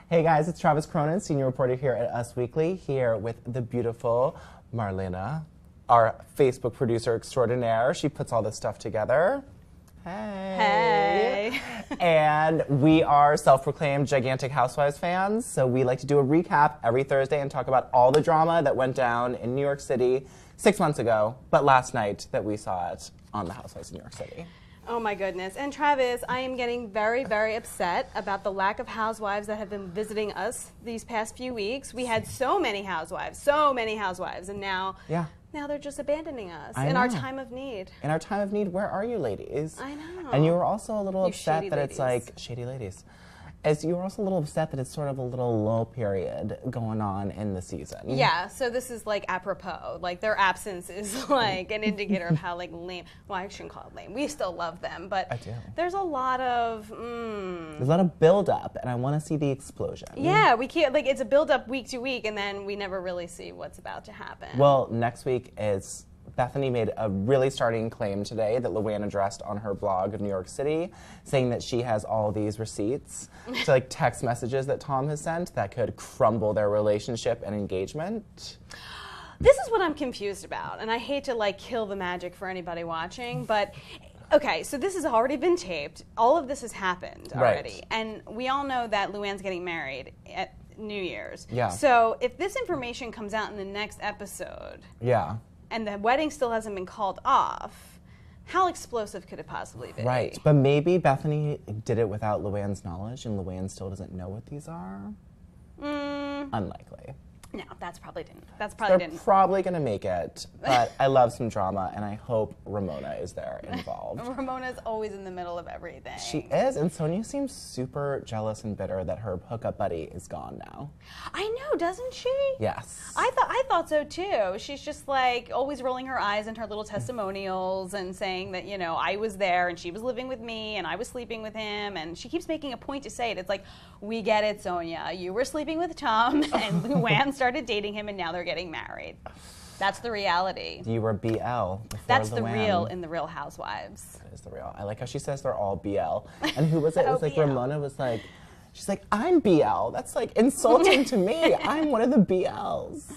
Hey guys, it's Travis Cronin, senior reporter here at Us Weekly, here with the beautiful Marlena, our Facebook producer extraordinaire. She puts all this stuff together. Hey. And we are self-proclaimed gigantic Housewives fans, so we like to do a recap every Thursday and talk about all the drama that went down in New York City 6 months ago, but last night that we saw it on the Housewives of New York City. Oh my goodness. And Travis, I am getting very, very upset about the lack of housewives that have been visiting us these past few weeks. We had so many housewives, and now they're just abandoning us in our time of need. In our time of need, where are you ladies? I know. And you were also a little upset that ladies. It's like, shady ladies. As you were also a little upset that it's sort of a little lull period going on in the season. Yeah, so this is like apropos. Like their absence is like an indicator of how like lame. Well, I shouldn't call it lame. We still love them, but I do. There's a lot of there's a lot of build up, and I want to see the explosion. Yeah, we can't like it's a build up week to week, and then we never really see what's about to happen. Well, next week is. Bethany made a really startling claim today that Luann addressed on her blog of New York City, saying that she has all these receipts to like text messages that Tom has sent that could crumble their relationship and engagement. This is what I'm confused about, and I hate to like kill the magic for anybody watching, but okay, so this has already been taped. All of this has happened already, and we all know that Luann's getting married at New Year's. Yeah. So if this information comes out in the next episode, and the wedding still hasn't been called off, how explosive could it possibly be? Right, but maybe Bethany did it without Luann's knowledge, and Luann still doesn't know what these are? Unlikely. No, that's probably didn't. They're probably going to make it, but I love some drama, and I hope Ramona is there involved. Ramona's always in the middle of everything. She is, and Sonia seems super jealous and bitter that her hookup buddy is gone now. I know, doesn't she? Yes. I thought so too. She's just like always rolling her eyes in her little testimonials and saying that, you know, I was there and she was living with me and I was sleeping with him, and she keeps making a point to say it. It's like, we get it, Sonia. You were sleeping with Tom and Luann started dating him and now they're getting married. That's the reality. You were BL before That's Luann. the real in the Real Housewives. That is the real. I like how she says they're all BL. And who was it? It was like BL. Ramona was like, she's like, I'm BL. That's like insulting to me. I'm one of the BLs.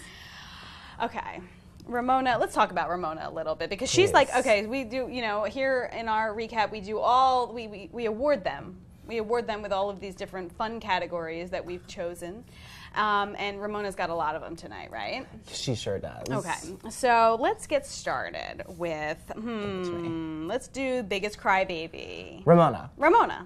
Okay. Ramona, let's talk about Ramona a little bit, because she's like, okay, we do, you know, here in our recap, we do all, we award them. We award them with all of these different fun categories that we've chosen. And Ramona's got a lot of them tonight, right? She sure does. Okay, so let's get started with, let's do biggest crybaby. Ramona.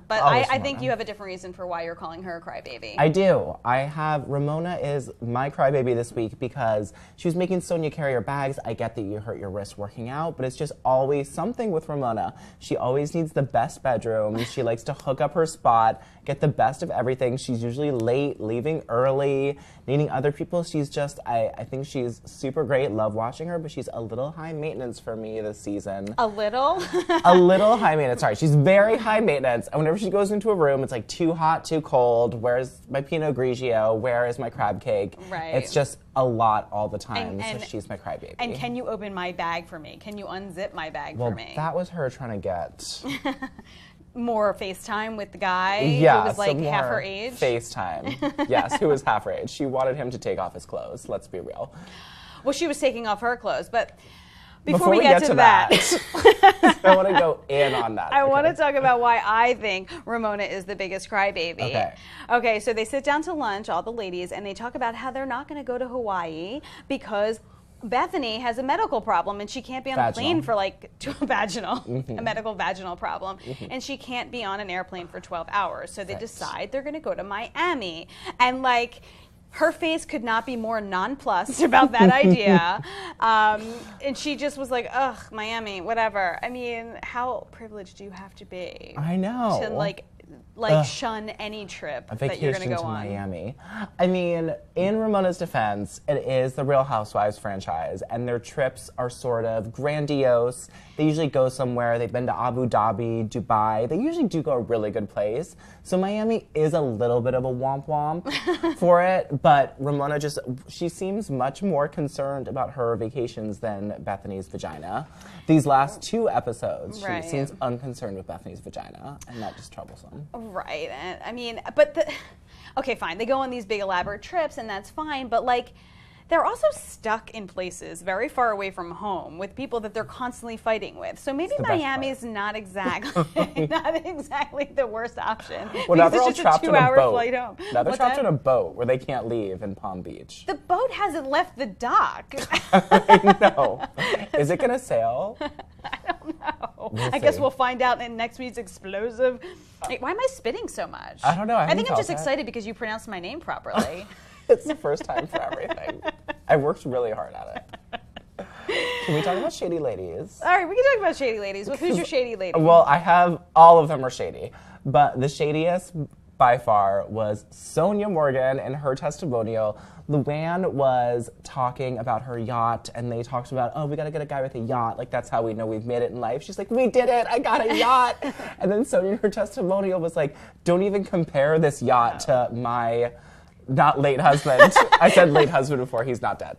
But Always I think Ramona. you have a different reason for why you're calling her a crybaby. I do. Ramona is my crybaby this week because she was making Sonia carry her bags. I get that you hurt your wrist working out, but it's just always something with Ramona. She always needs the best bedroom. She likes to hook up her spot, get the best of everything. She's usually late, leaving early, needing other people. She's just, I think she's super great. Love watching her, but she's a little high maintenance for me this season. A little? A little high maintenance. Sorry, she's very high maintenance. And whenever she goes into a room, it's like too hot, too cold. Where's my Pinot Grigio? Where is my crab cake? Right. It's just a lot all the time. So she's my crybaby. And can you open my bag for me? Can you unzip my bag for me? Well, that was her trying to get more FaceTime with the guy who was like half her age? FaceTime. Yes, who was half her age. She wanted him to take off his clothes. Let's be real. Well, she was taking off her clothes, but before we get to that I want to go in on that. I want to talk about why I think Ramona is the biggest crybaby. Okay, so they sit down to lunch, all the ladies, and they talk about how they're not going to go to Hawaii because Bethany has a medical problem and she can't be on a plane for like a medical vaginal problem, and she can't be on an airplane for 12 hours. So they decide they're going to go to Miami, and like her face could not be more nonplussed about that idea. And she just was like, ugh, Miami, whatever. I mean, how privileged do you have to be? I know. To like shun any trip a that you're going vacation to go to on? Miami. I mean, in Ramona's defense, it is the Real Housewives franchise, and their trips are sort of grandiose. They usually go somewhere. They've been to Abu Dhabi, Dubai. They usually do go a really good place. So Miami is a little bit of a womp womp for it, but Ramona she seems much more concerned about her vacations than Bethany's vagina. These last 2 episodes, she seems unconcerned with Bethany's vagina, and that's just troublesome. Right. And, I mean, but okay, fine. They go on these big elaborate trips, and that's fine. But like, they're also stuck in places very far away from home with people that they're constantly fighting with. So maybe Miami is not exactly the worst option. Well, now they're all it's just trapped a in a 2-hour boat. flight home. Now they're trapped in a boat where they can't leave in Palm Beach. The boat hasn't left the dock. I know. Is it going to sail? I don't know. We'll I guess see. we'll find out in next week's explosive. Why am I spitting so much? I don't know. I think I'm just excited because you pronounced my name properly. It's the first time for everything. I worked really hard at it. Can we talk about shady ladies? All right, we can talk about shady ladies. Well, who's your shady lady? Well, all of them are shady. But the shadiest by far was Sonia Morgan in her testimonial. Luann was talking about her yacht, and they talked about, oh, we got to get a guy with a yacht. Like, that's how we know we've made it in life. She's like, we did it. I got a yacht. And then Sonia in her testimonial was like, don't even compare this yacht to my not late husband. I said late husband before. He's not dead.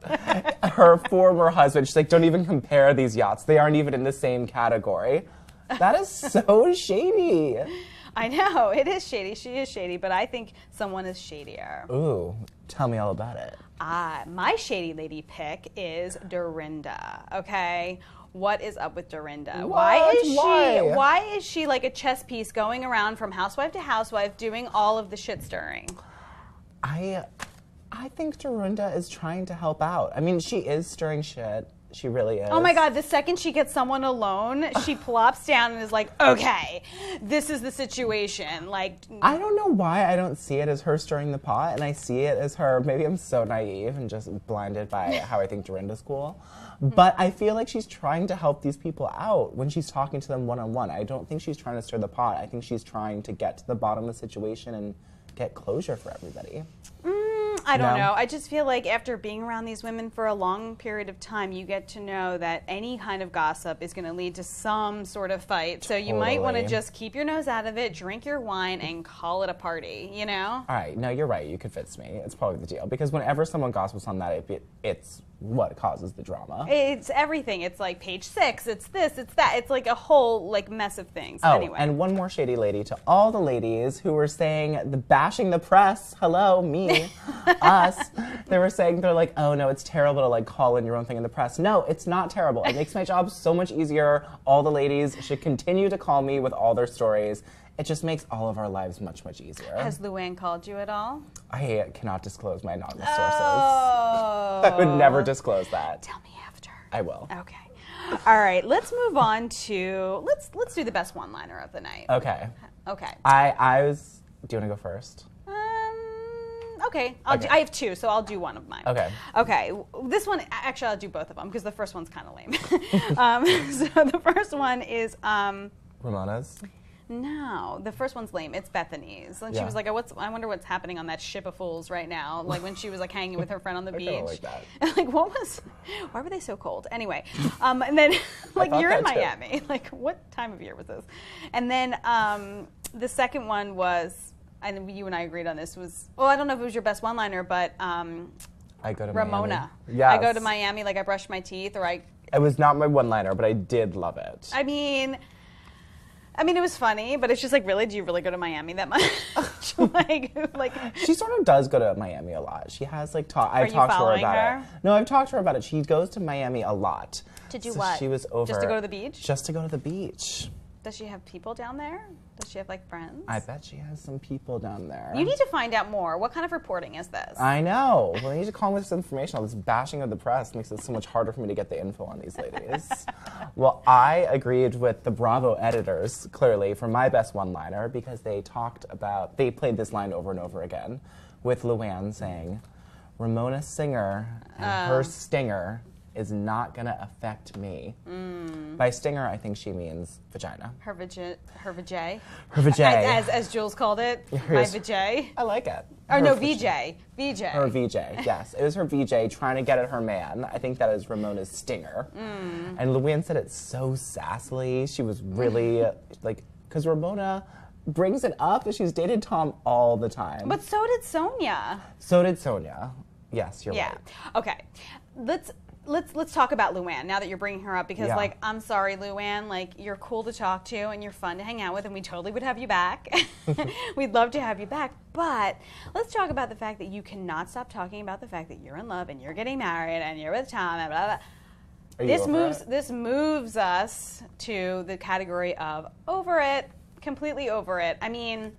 Her former husband. She's like, don't even compare these yachts. They aren't even in the same category. That is so shady. I know, it is shady. She is shady, but I think someone is shadier. Ooh, tell me all about it. My shady lady pick is Dorinda, okay? What is up with Dorinda? Why is she like a chess piece going around from housewife to housewife doing all of the shit stirring? I think Dorinda is trying to help out. I mean, she is stirring shit. She really is. Oh my God, the second she gets someone alone, she plops down and is like, okay, this is the situation. Like, I don't know why I don't see it as her stirring the pot, and I see it as her, maybe I'm so naive and just blinded by how I think Dorinda's cool. But I feel like she's trying to help these people out when she's talking to them one-on-one. I don't think she's trying to stir the pot. I think she's trying to get to the bottom of the situation and get closure for everybody. I don't know. I just feel like after being around these women for a long period of time, you get to know that any kind of gossip is going to lead to some sort of fight. So you might want to just keep your nose out of it, drink your wine, and call it a party, you know? All right. No, you're right. You convinced me. It's probably the deal. Because whenever someone gossips on that, it's what causes the drama. It's everything. It's like page 6. It's this. It's that. It's like a whole like mess of things. Oh, anyway. And one more shady lady to all the ladies who were saying bashing the press. Hello, me, us. They were saying they're like, oh no, it's terrible to like call in your own thing in the press. No, it's not terrible. It makes my job so much easier. All the ladies should continue to call me with all their stories. It just makes all of our lives much, much easier. Has Luann called you at all? I cannot disclose my anonymous sources. Oh. I would never disclose that. Tell me after. I will. Okay. All right. Let's move on to let's do the best one-liner of the night. Okay. Okay. I was. Do you want to go first? Okay. I have 2, so I'll do one of mine. Okay. Okay. This one, actually, I'll do both of them because the first one's kind of lame. So the first one is Ramona's. No, the first one's lame. It's Bethany's. And she was like, I wonder what's happening on that ship of fools right now. Like when she was like hanging with her friend on the beach. Like that. And, why were they so cold? Anyway, and then like you're in Miami. Like what time of year was this? And then the second one was, and you and I agreed on this, was, I don't know if it was your best one-liner, but I go to Ramona. Miami. Yes. I go to Miami like I brush my teeth or It was not my one-liner, but I did love it. I mean, it was funny, but it's just like, really? Do you really go to Miami that much? like she sort of does go to Miami a lot. She has like I've you talked to her following about her? it. No, I've talked to her about it. She goes to Miami a lot. To do So what? She was over just to go to the beach? Just to go to the beach. Does she have people down there? Does she have like friends? I bet she has some people down there. You need to find out more. What kind of reporting is this? I know. Well, I need to call with this information. All this bashing of the press makes it so much harder for me to get the info on these ladies. Well, I agreed with the Bravo editors, clearly, for my best one-liner because they played this line over and over again with Luann saying, Ramona Singer and her stinger is not going to affect me. By stinger, I think she means vagina. Her vajay. Her vajay. As Jules called it. My vajay. I like it. Or no, VJ. VJ. Her VJ, yes. It was her VJ trying to get at her man. I think that is Ramona's stinger. And Luann said it so sassily. She was really, like, because Ramona brings it up that she's dated Tom all the time. But so did Sonia. So did Sonia. Yes, you're right. Okay. Let's talk about Luann now that you're bringing her up, because like, I'm sorry, Luann, like, you're cool to talk to and you're fun to hang out with and we totally would have you back. We'd love to have you back, but let's talk about the fact that you cannot stop talking about the fact that you're in love and you're getting married and you're with Tom and blah, blah. This moves us to the category of over it, completely over it. I mean,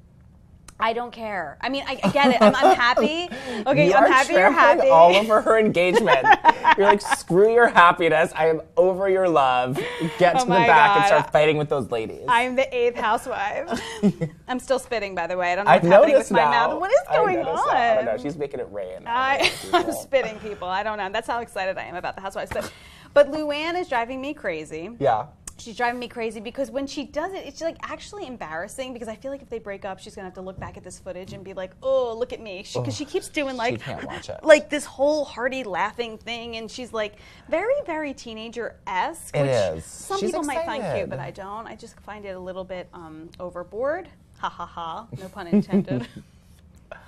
I don't care. I mean, I get it. I'm happy. Okay, I'm happy you're happy. All over her engagement. You're like, screw your happiness. I am over your love. Get to the back and start fighting with those ladies. I'm the 8th housewife. I'm still spitting, by the way. I don't know what's happening with my mouth. What is going on? I don't know. She's making it rain. I'm spitting, people. I don't know. That's how excited I am about the housewives. But Luann is driving me crazy. Yeah. She's driving me crazy because when she does it, it's like actually embarrassing, because I feel like if they break up, she's gonna have to look back at this footage and be like, oh, look at me. Because she keeps doing like, she can't watch it. Like this whole hearty laughing thing, and she's like very, very teenager-esque. It is. Some people might find cute, but I don't. I just find it a little bit overboard. Ha ha ha. No pun intended.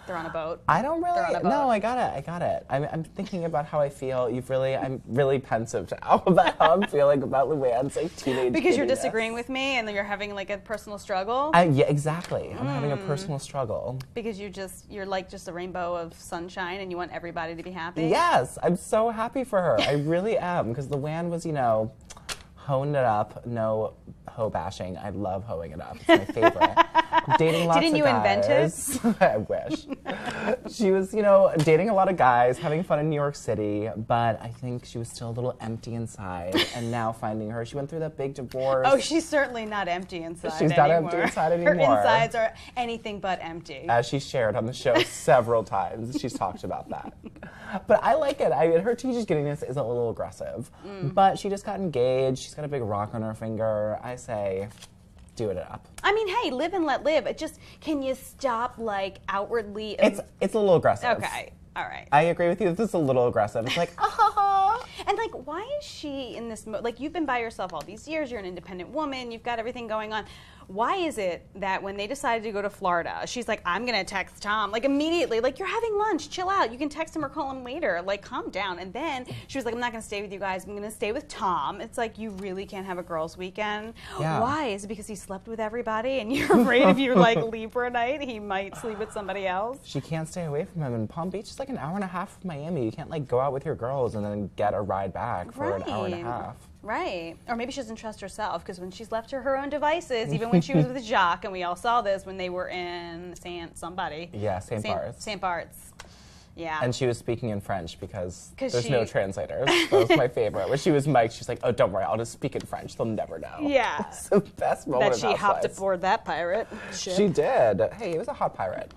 They're on a boat. I don't really. No, I got it. I'm thinking about how I feel. I'm really pensive now about how I'm feeling about Luann's like teenage. Because you're disagreeing with me and you're having like a personal struggle. Yeah, exactly. I'm having a personal struggle. Because you're like just a rainbow of sunshine and you want everybody to be happy. Yes, I'm so happy for her. I really am, because Luann was, honed it up. No hoe bashing. I love hoeing it up. It's my favorite. Dating lots Didn't of you guys. invent it? I wish. She was, dating a lot of guys, having fun in New York City, but I think she was still a little empty inside. And now finding her, she went through that big divorce. Oh, she's certainly not empty inside She's anymore. not empty inside anymore. Her insides are anything but empty. As she shared on the show several times, she's talked about that. But I like it. Her teenage giddiness is a little aggressive. But she just got engaged. She's got a big rock on her finger. I say, do it up. I mean, hey, live and let live. It just, can you stop like outwardly? It's a little aggressive. Okay, all right. I agree with you. This is a little aggressive. It's like, And like, why is she in this mode? Like, you've been by yourself all these years. You're an independent woman. You've got everything going on. Why is it that when they decided to go to Florida, she's like, I'm going to text Tom, like immediately, like, you're having lunch, chill out. You can text him or call him later, like, calm down. And then she was like, I'm not going to stay with you guys. I'm going to stay with Tom. It's like, you really can't have a girls' weekend. Yeah. Why? Is it because he slept with everybody and you're afraid if you like leave for a night, he might sleep with somebody else? She can't stay away from him. And Palm Beach is like an hour and a half from Miami. You can't like go out with your girls and then get a ride back for an hour and a half. Right. Or maybe she doesn't trust herself, because when she's left to her own devices, even when she was with Jacques, and we all saw this when they were in St. Bart's. St. Bart's. Yeah. And she was speaking in French because there's no translators. That was my favorite. When she was mic'd, she's like, oh, don't worry, I'll just speak in French. They'll never know. Yeah. It's the best moment that she hopped aboard that pirate ship. She did. Hey, it was a hot pirate.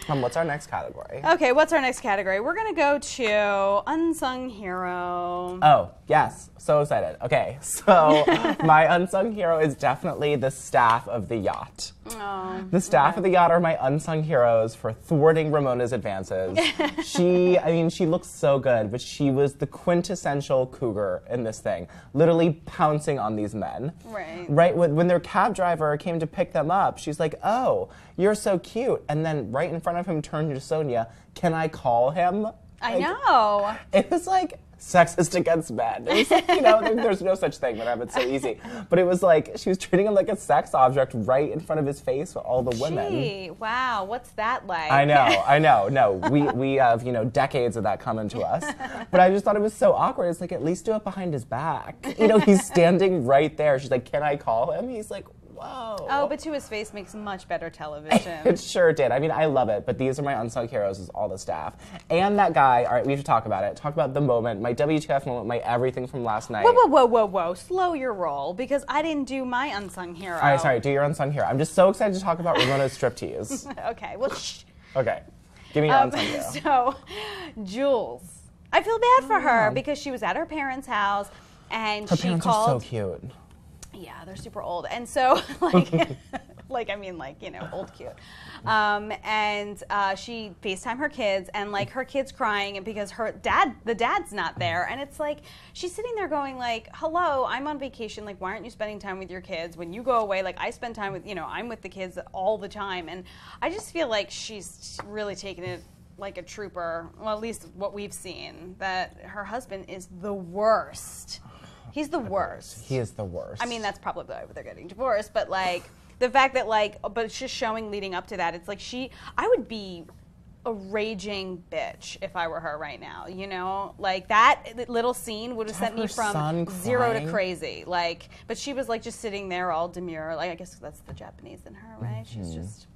What's our next category? Okay, what's our next category? We're going to go to Unsung Hero. Oh, yes. So excited. Okay, so my unsung hero is definitely the staff of the yacht. Oh, the staff of the yacht are my unsung heroes for thwarting Ramona's advances. She looks so good, but she was the quintessential cougar in this thing, literally pouncing on these men. Right. When their cab driver came to pick them up, she's like, oh, you're so cute. And then right in front of him turned to Sonia, can I call him? I know. It was like sexist against men. It was like, there's no such thing, but it's so easy. But it was like, she was treating him like a sex object right in front of his face with all the women. Gee, wow, what's that like? I know. No, we have, decades of that coming to us. But I just thought it was so awkward. It's like, at least do it behind his back. He's standing right there. She's like, can I call him? He's like, whoa. Oh, but to his face makes much better television. It sure did. I love it, but these are my unsung heroes, is all the staff. And that guy, all right, we have to talk about it. Talk about the moment, my WTF moment, my everything from last night. Whoa. Slow your roll, because I didn't do my unsung hero. All right, sorry, do your unsung hero. I'm just so excited to talk about Ramona's striptease. Okay, well, shh. Okay, give me your unsung hero. So, Jules. I feel bad for her because she was at her parents' house and Her she parents called. are so cute. Yeah, they're super old. And so, like, old cute. And she FaceTimed her kids, and, like, her kid's crying because the dad's not there. And it's like, she's sitting there going, like, hello, I'm on vacation. Like, why aren't you spending time with your kids? When you go away, like, I spend time with, I'm with the kids all the time. And I just feel like she's really taking it like a trooper, well, at least what we've seen, that her husband is the worst. He's the worst. He is the worst. I mean, that's probably why they're getting divorced, but, like, the fact that, like, but it's just showing leading up to that, it's like I would be a raging bitch if I were her right now, Like, that little scene would have sent me from 0 to crazy. Like, but she was, like, just sitting there all demure. Like, I guess that's the Japanese in her, right? She's just...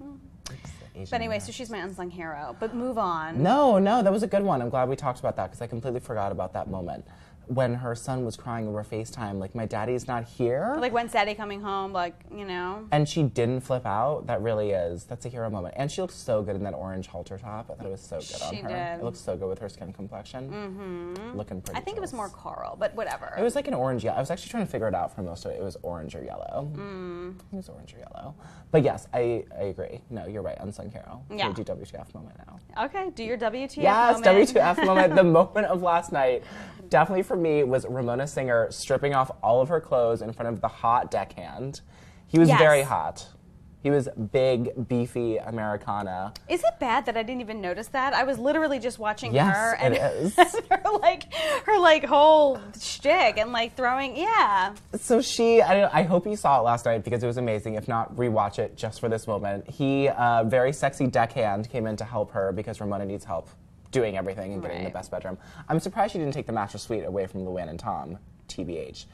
But anyway, so she's my unsung hero. But move on. No, that was a good one. I'm glad we talked about that because I completely forgot about that moment. When her son was crying over FaceTime, like, my daddy's not here. Like, when's daddy coming home? Like, And she didn't flip out. That's a hero moment. And she looked so good in that orange halter top. I thought it was so good on her. Did. It looked so good with her skin complexion. Mm-hmm. Looking pretty. I think it was more coral, but whatever. It was like an orange yellow. I was actually trying to figure it out for most of it. It was orange or yellow. It was orange or yellow. But yes, I agree. No, you're right. Unsung hero. Yeah. We'll do WTF moment now. Okay, do your WTF moment. Yes, WTF moment. The moment of last night, definitely for me, was Ramona Singer stripping off all of her clothes in front of the hot deckhand. He was very hot. He was big, beefy Americana. Is it bad that I didn't even notice that? I was literally just watching her and it is. her whole shtick and like throwing, So I hope you saw it last night because it was amazing. If not, rewatch it just for this moment. He, very sexy deckhand, came in to help her because Ramona needs help doing everything and getting the best bedroom. I'm surprised she didn't take the mattress suite away from Luann and Tom, TBH.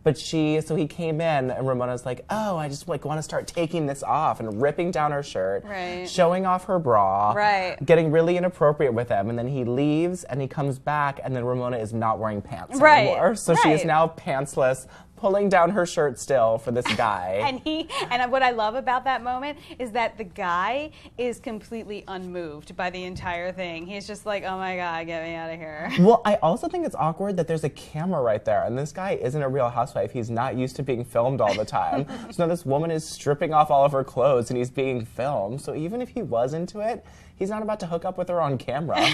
But so he came in, and Ramona's like, oh, I just want to start taking this off, and ripping down her shirt, showing off her bra, getting really inappropriate with him. And then he leaves, and he comes back, and then Ramona is not wearing pants anymore. So she is now pantsless, pulling down her shirt still for this guy. and what I love about that moment is that the guy is completely unmoved by the entire thing. He's just like, oh my God, get me out of here. Well, I also think it's awkward that there's a camera right there, and this guy isn't a real housewife. He's not used to being filmed all the time. So now this woman is stripping off all of her clothes, and he's being filmed. So even if he was into it, he's not about to hook up with her on camera.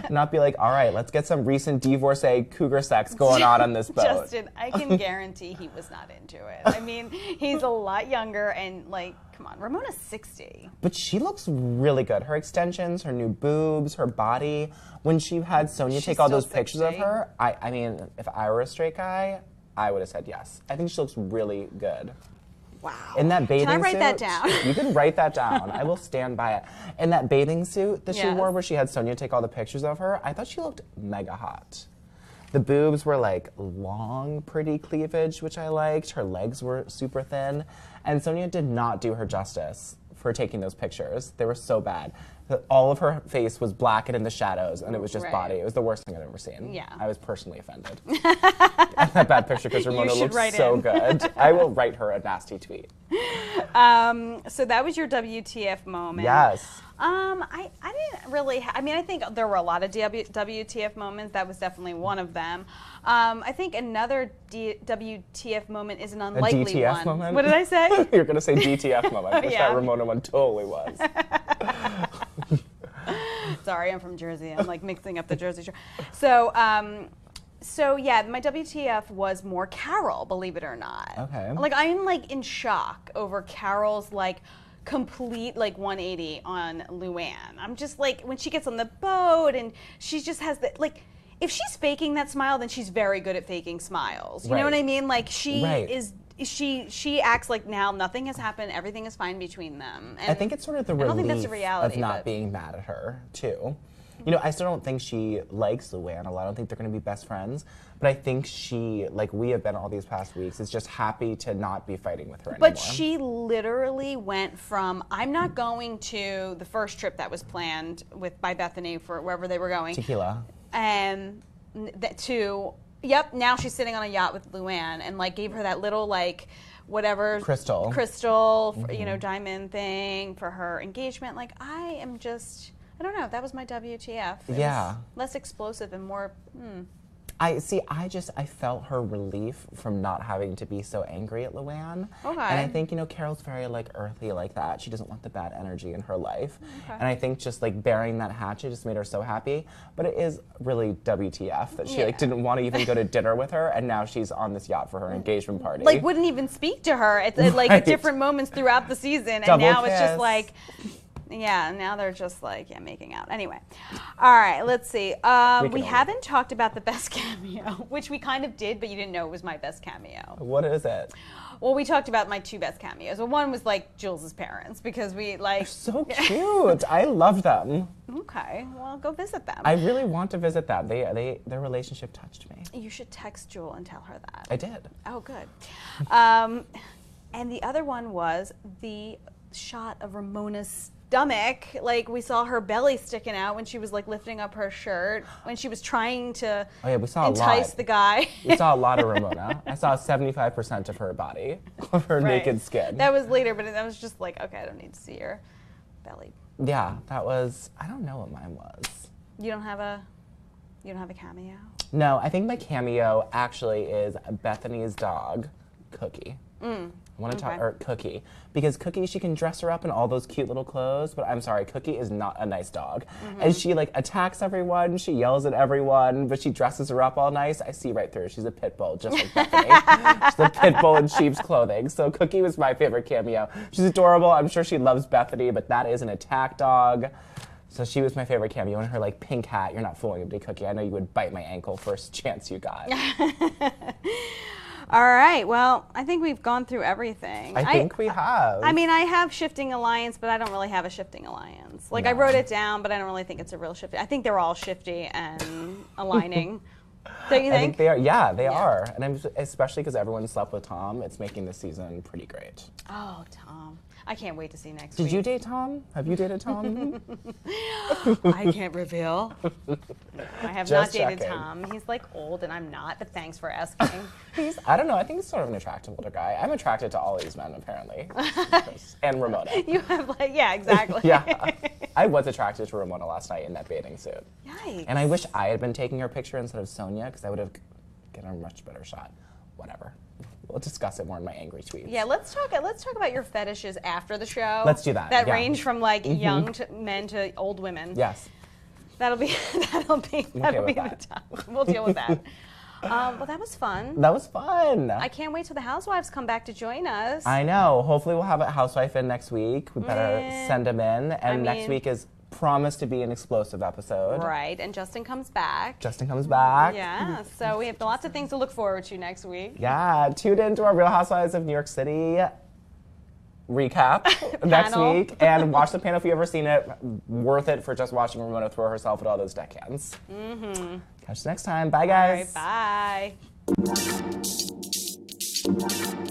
Not be like, all right, let's get some recent divorcee cougar sex going on this boat. Justin, I can guarantee he was not into it. I mean, he's a lot younger and, like, come on, Ramona's 60. But she looks really good. Her extensions, her new boobs, her body. When she had Sonia take all those pictures of her, I mean, if I were a straight guy, I would have said yes. I think she looks really good. Wow. In that bathing suit. Can I write that down? You can write that down. I will stand by it. In that bathing suit that she wore where she had Sonia take all the pictures of her, I thought she looked mega hot. The boobs were like long, pretty cleavage, which I liked. Her legs were super thin. And Sonia did not do her justice for taking those pictures. They were so bad. All of her face was black and in the shadows, and it was just body. It was the worst thing I'd ever seen. Yeah. I was personally offended. That bad picture because Ramona looks so good. I will write her a nasty tweet. So that was your WTF moment. Yes. I didn't really, I think there were a lot of WTF moments. That was definitely one of them. I think another WTF moment is an unlikely a DTF one. Moment? What did I say? You're going to say DTF moment, which that Ramona one totally was. Sorry, I'm from Jersey. I'm like mixing up the Jersey Shore. So yeah, my WTF was more Carol, believe it or not. Okay. Like, I'm like in shock over Carol's like complete like 180 on Luann. I'm just like, when she gets on the boat and she just has the, like, if she's faking that smile, then she's very good at faking smiles. You know what I mean? Like, she is, she acts like now nothing has happened, everything is fine between them. And I think it's sort of the relief I don't think that's a reality, of not being mad at her, too. You know, I still don't think she likes Luann a lot. I don't think they're going to be best friends. But I think she, like we have been all these past weeks, is just happy to not be fighting with her anymore. But she literally went from, I'm not going to the first trip that was planned by Bethany for wherever they were going. Tequila. And to, yep, now she's sitting on a yacht with Luann and like gave her that little like, whatever. Crystal, you know, diamond thing for her engagement. Like, I don't know. That was my WTF. It Yeah. was less explosive and more. I felt her relief from not having to be so angry at Luann. Okay. And I think, Carol's very like earthy like that. She doesn't want the bad energy in her life. Okay. And I think just like burying that hatchet just made her so happy. But it is really WTF that she like didn't want to even go to dinner with her, and now she's on this yacht for her engagement party. Like, wouldn't even speak to her at like Right. different moments throughout the season, Double and now it's just kiss. like. Yeah, now they're just like, making out. Anyway. All right, let's see. We haven't talked about the best cameo, which we kind of did, but you didn't know it was my best cameo. What is it? Well, we talked about my 2 best cameos. Well, one was like Jules's parents, because we like. So cute. I love them. Okay, well, go visit them. I really want to visit them. Their relationship touched me. You should text Jewel and tell her that. I did. Oh, good. And the other one was the shot of Ramona's stomach. Like, we saw her belly sticking out when she was like lifting up her shirt, when she was trying to We saw entice the guy. We saw a lot of Ramona. I saw 75% of her body, of her naked skin. That was later, but that was just like, okay, I don't need to see your belly. Yeah, that was, I don't know what mine was. You don't have a cameo? No, I think my cameo actually is Bethany's dog, Cookie. I want to talk, or Cookie, because Cookie, she can dress her up in all those cute little clothes, but I'm sorry, Cookie is not a nice dog. And she like attacks everyone, she yells at everyone, but she dresses her up all nice. I see right through her. She's a pit bull, just like Bethany. She's a pit bull in sheep's clothing. So Cookie was my favorite cameo. She's adorable. I'm sure she loves Bethany, but that is an attack dog. So she was my favorite cameo in her like pink hat. You're not fooling me, Cookie. I know you would bite my ankle first chance you got. All right, well, I think we've gone through everything. I think we have. I mean, I have shifting alliance, but I don't really have a shifting alliance. Like, I wrote it down, but I don't really think it's a real shifting. I think they're all shifty and aligning. Don't you think? I think they are. Yeah, they are. And especially because everyone slept with Tom, it's making the season pretty great. Oh, Tom. I can't wait to see next week. Did you date Tom? Have you dated Tom? I can't reveal. No, I have Just not dated checking. Tom. He's like old and I'm not, but thanks for asking. I don't know. I think he's sort of an attractive older guy. I'm attracted to all these men, apparently. And Ramona. You have like, yeah, exactly. Yeah. I was attracted to Ramona last night in that bathing suit. Yikes. And I wish I had been taking her picture instead of Sonia, because I would have gotten a much better shot. Whatever. We'll discuss it more in my angry tweets. Yeah, let's talk about your fetishes after the show. Let's do that, That yeah. range from like young men to old women. Yes. That'll be the top. We'll deal with that. Well, that was fun. That was fun. I can't wait till the housewives come back to join us. I know. Hopefully we'll have a housewife in next week. We better send them in. And next week is promised to be an explosive episode. Right, and Justin comes back. Justin comes back. Yeah, so we have lots of things to look forward to next week. Yeah, tune in to our Real Housewives of New York City recap next week. And watch the panel if you've ever seen it. Worth it for just watching Ramona throw herself at all those deckhands. Catch you next time. Bye, guys. All right, bye.